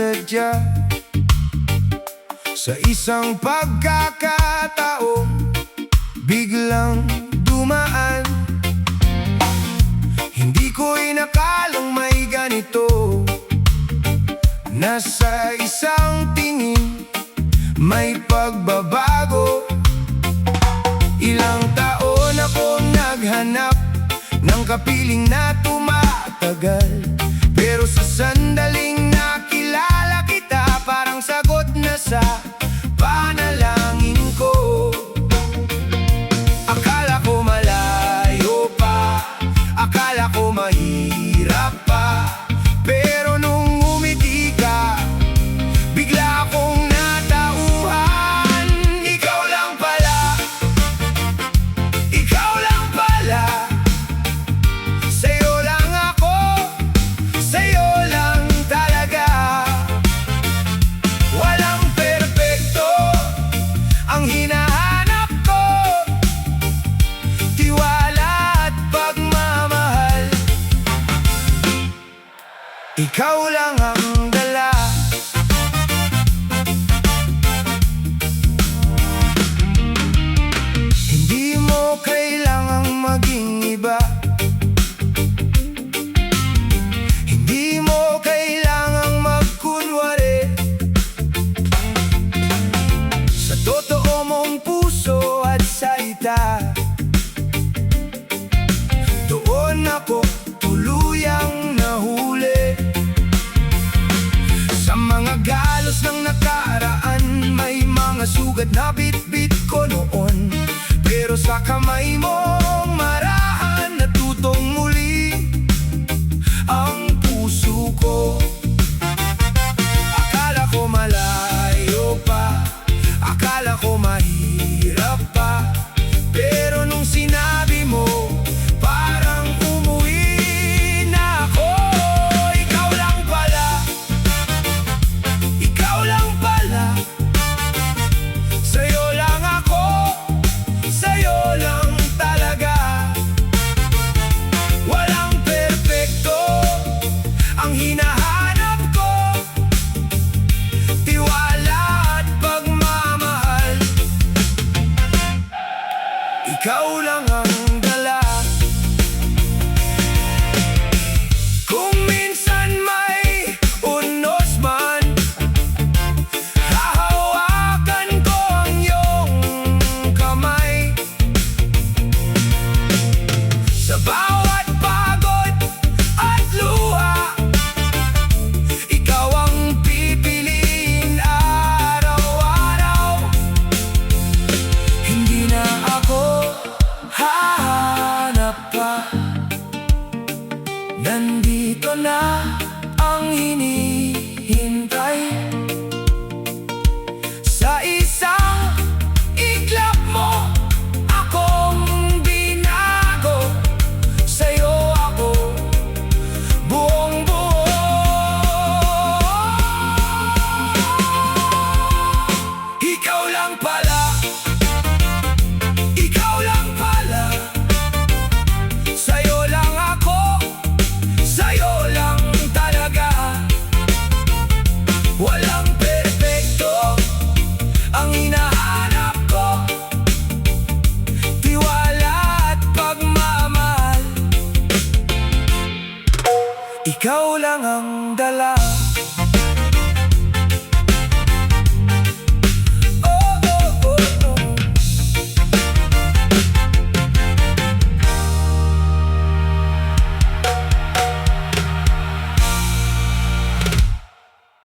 sinasadya. Sa isang pagkakataon, biglang dumaan. Hindi ko inakalang may ganito, na sa isang tingin may pagbabago. Ilang taon akong naghanap ng kapiling na tumatagal, pero sa sandaling nakilala kita, parang sagot na sa panalangin ko. Akala ko malayo pa, akala ko mahirap pa, pero nung umiti ka, bigla akong natauhan. Ikaw lang pala, ikaw lang pala. Sa'yo lang ako, sa'yo lang talaga. Walang perpekto ang hinahanap ko, tiwala at pagmamahal. Ikaw lang ang dala. Hindi mo kailangang maging iba, hindi mo kailangang magkunwari. Sa totoo mong puso at salita, doon ako tuluyang nahuli. Sa mga galos ng nakaraan, may mga sugat na bit-bit ko noon, pero sa kamay mo